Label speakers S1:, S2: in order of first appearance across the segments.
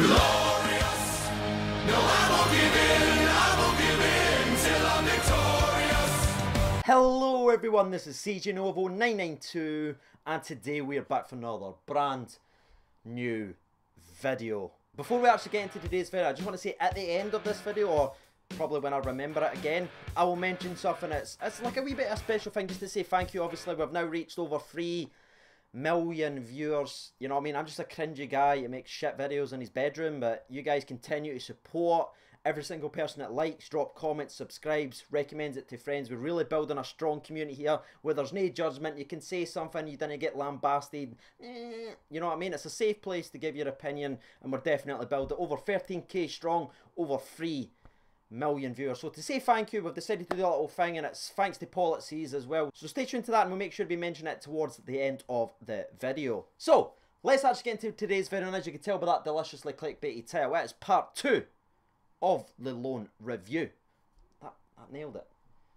S1: Glorious. No, I won't give in till I'm victorious.
S2: Hello everyone, this is CJ Novo 992 and today we are back for another brand new video. Before we actually get into today's video, I just want to say at the end of this video, or probably when I remember it again, I will mention something. It's like a wee bit of a special thing just to say thank you. Obviously we've now reached over 3 million viewers. You know what I mean? I'm just a cringy guy who makes shit videos in his bedroom, but you guys continue to support. Every single person that likes, drop comments, subscribes, recommends it to friends. We're really building a strong community here where there's no judgment. You can say something, you didn't get lambasted. You know what I mean? It's a safe place to give your opinion, and we're definitely building over 13k strong, over 3 million viewers. So to say thank you, we've decided to do a little thing, and it's thanks to Paul at Seas as well. So stay tuned to that, and we'll make sure we mention it towards the end of the video. So let's actually get into today's video, and as you can tell by that deliciously clickbaity title, it is part 2 of the loan review. That nailed it.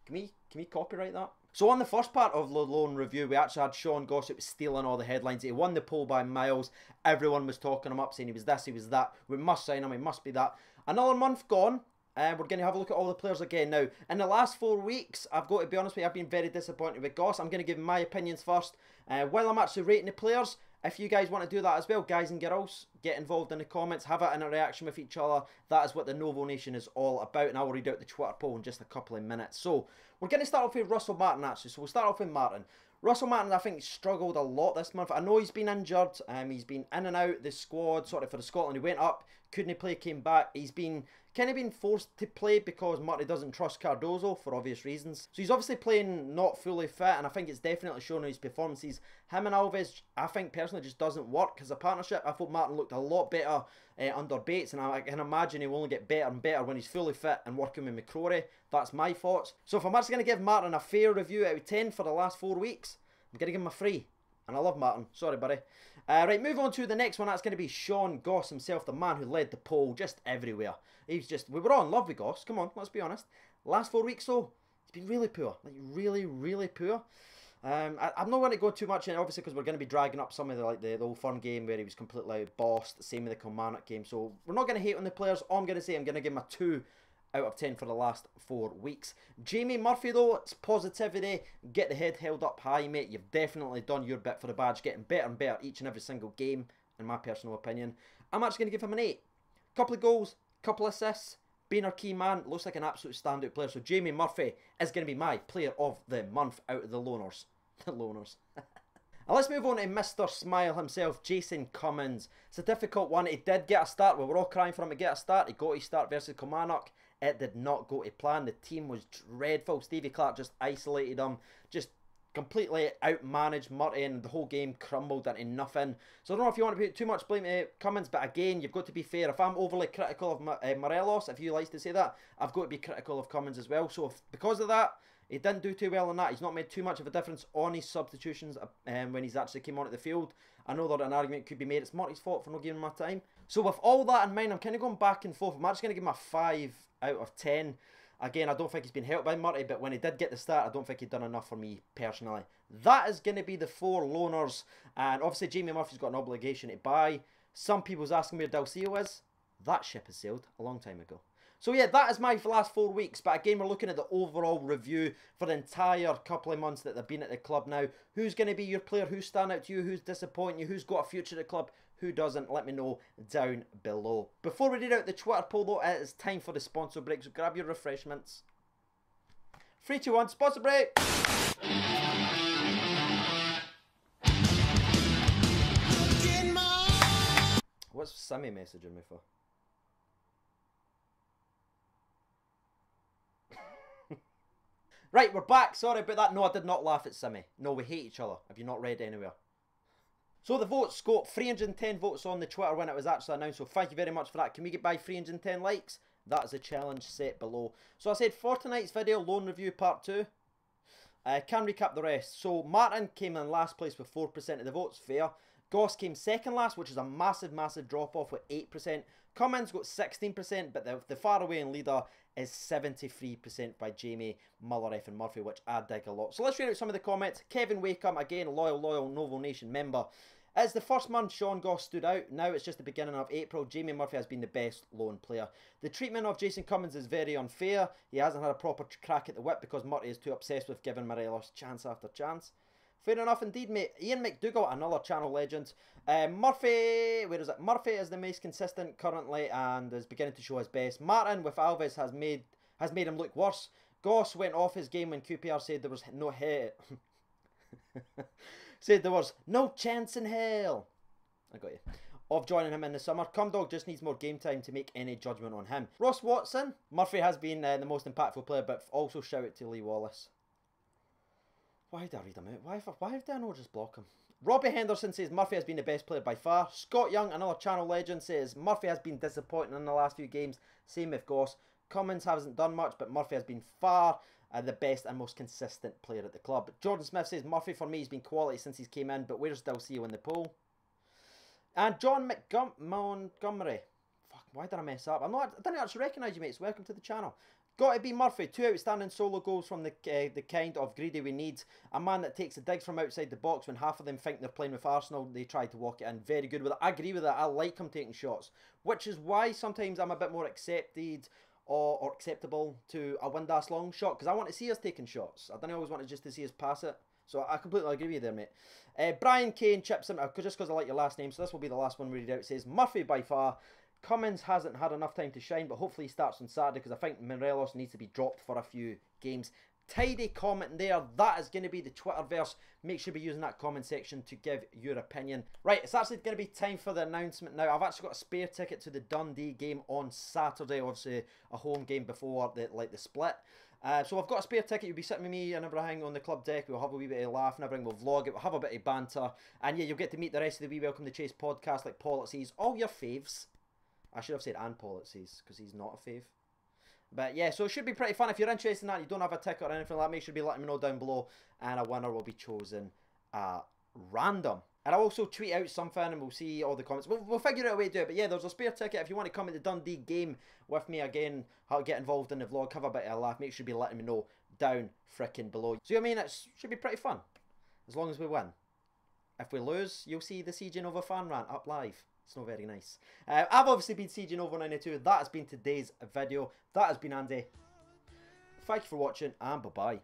S2: Can we copyright that? So on the first part of the loan review, we actually had Sean Goss. It was stealing all the headlines. He won the poll by miles. Everyone was talking him up, saying he was this, he was that. We must sign him, he must be that. Another month gone. We're going to have a look at all the players again. Now, in the last 4 weeks, I've got to be honest with you, I've been very disappointed with Goss. I'm going to give my opinions first. While I'm actually rating the players, if you guys want to do that as well, guys and girls, get involved in the comments, have an interaction with each other. That is what the Novo Nation is all about, and I will read out the Twitter poll in just a couple of minutes. So, we're going to start off with Russell Martin, actually. So, we'll start off with Martin. Russell Martin, I think, struggled a lot this month. I know he's been injured. He's been in and out the squad, sort of for the Scotland. He went up, couldn't play, came back. He's been kind of been forced to play because Murray doesn't trust Cardozo for obvious reasons. So he's obviously playing not fully fit, and I think it's definitely shown in his performances. Him and Alves, I think personally, just doesn't work as a partnership. I thought Martin looked a lot better under Bates, and I can imagine he'll only get better and better when he's fully fit and working with McCrory. That's my thoughts. So if I'm actually going to give Martin a fair review out of 10 for the last 4 weeks, I'm going to give him a 3. And I love Martin. Sorry, buddy. Right, move on to the next one. That's going to be Sean Goss himself, the man who led the poll just everywhere. He's just, we were all in love with Goss. Come on, let's be honest. Last 4 weeks, though, he's been really poor. Like, really, really poor. I'm not going to go too much in, obviously, because we're going to be dragging up some of the Old Firm game where he was completely bossed. Same with the Kilmarnock game. So we're not going to hate on the players. All I'm going to say, I'm going to give him a 2 out of 10 for the last 4 weeks. Jamie Murphy, though, it's positivity. Get the head held up high, mate. You've definitely done your bit for the badge, getting better and better each and every single game, in my personal opinion. I'm actually going to give him an 8. Couple of goals, couple of assists, being our key man, looks like an absolute standout player. So Jamie Murphy is going to be my player of the month out of the loaners. The loaners. And let's move on to Mr. Smile himself, Jason Cummings. It's a difficult one. He did get a start. We were all crying for him to get a start. He got his start versus Kilmarnock. It did not go to plan. The team was dreadful. Stevie Clark just isolated him. Just completely outmanaged Murray, and the whole game crumbled into nothing. So I don't know if you want to put too much blame to Cummins, but again, you've got to be fair. If I'm overly critical of Morelos, if you like to say that, I've got to be critical of Cummins as well. So because of that, he didn't do too well on that. He's not made too much of a difference on his substitutions when he's actually came onto the field. I know that an argument could be made. It's Murray's fault for not giving him my time. So with all that in mind, I'm kind of going back and forth. I'm actually going to give him a 5 out of 10. Again, I don't think he's been helped by Murray, but when he did get the start, I don't think he'd done enough for me personally. That is going to be the 4 loaners. And obviously, Jamie Murphy's got an obligation to buy. Some people's asking where Dalcio is. That ship has sailed a long time ago. So yeah, that is my last 4 weeks. But again, we're looking at the overall review for the entire couple of months that they've been at the club now. Who's going to be your player? Who's stand out to you? Who's disappointing you? Who's got a future at the club? Who doesn't? Let me know down below. Before we read out the Twitter poll, though, it is time for the sponsor break. So grab your refreshments. 3, 2, 1, sponsor break! What's Sammy messaging me for? Right, we're back. Sorry about that. No, I did not laugh at Simmy. No, we hate each other. Have you not read anywhere? So the votes got 310 votes on the Twitter when it was actually announced. So thank you very much for that. Can we get by 310 likes? That is a challenge set below. So I said for tonight's video, loan review part 2. Can recap the rest. So Martin came in last place with 4% of the votes. Fair. Goss came second last, which is a massive, massive drop off with 8%. Cummins got 16%, but the far away in leader is 73% by Jamie, Mullereth and Murphy, which I dig a lot. So let's read out some of the comments. Kevin Wakeham, again, loyal Novo Nation member. It's the first month Sean Goss stood out. Now it's just the beginning of April. Jamie Murphy has been the best lone player. The treatment of Jason Cummings is very unfair. He hasn't had a proper crack at the whip because Murray is too obsessed with giving Morelos chance after chance. Fair enough indeed, mate. Ian McDougall, another channel legend. Murphy, where is it? Murphy is the most consistent currently and is beginning to show his best. Martin with Alves has made him look worse. Goss went off his game when QPR said there was no said there was no chance in hell. I got you. Of joining him in the summer. Cumdog just needs more game time to make any judgment on him. Ross Watson. Murphy has been the most impactful player, but also shout out to Lee Wallace. Why did I read him out? Why did I not just block him? Robbie Henderson says Murphy has been the best player by far. Scott Young, another channel legend, says Murphy has been disappointing in the last few games. Same with Goss. Cummins hasn't done much, but Murphy has been far the best and most consistent player at the club. Jordan Smith says Murphy for me has been quality since he's came in, but we're still see you in the poll. And John Montgomery. Fuck, why did I mess up? I didn't actually recognise you, mates. Welcome to the channel. Got to be Murphy. 2 outstanding solo goals from the kind of greedy we need. A man that takes the digs from outside the box when half of them think they're playing with Arsenal. They try to walk it in. Very good with it. I agree with that. I like him taking shots. Which is why sometimes I'm a bit more accepted or acceptable to a Windass long shot. Because I want to see us taking shots. I don't always want just to see us pass it. So I completely agree with you there, mate. Brian Kane chips in, just because I like your last name. So this will be the last one we read out. It says, Murphy by far. Cummins hasn't had enough time to shine, but hopefully he starts on Saturday because I think Morelos needs to be dropped for a few games. Tidy comment there. That is going to be the Twitterverse. Make sure to be using that comment section to give your opinion. Right, it's actually going to be time for the announcement now. I've actually got a spare ticket to the Dundee game on Saturday. Obviously, a home game before the split. So I've got a spare ticket. You'll be sitting with me and everything on the club deck. We'll have a wee bit of laugh and everything. We'll vlog it. We'll have a bit of banter. And yeah, you'll get to meet the rest of the We Welcome the Chase podcast like Paul, it says. All your faves. I should have said and Paul, it says, because he's not a fave. But yeah, so it should be pretty fun. If you're interested in that, you don't have a ticket or anything like that, make sure to be letting me know down below. And a winner will be chosen random. And I'll also tweet out something and we'll see all the comments. We'll figure out a way to do it. But yeah, there's a spare ticket. If you want to come at the Dundee game with me again, how to get involved in the vlog, have a bit of a laugh, make sure to be letting me know down frickin' below. So I mean, it should be pretty fun. As long as we win. If we lose, you'll see the CJ Nova fan rant up live. It's not very nice. I've obviously been CJ Nova 92. That has been today's video. That has been Andy. Thank you for watching and bye-bye.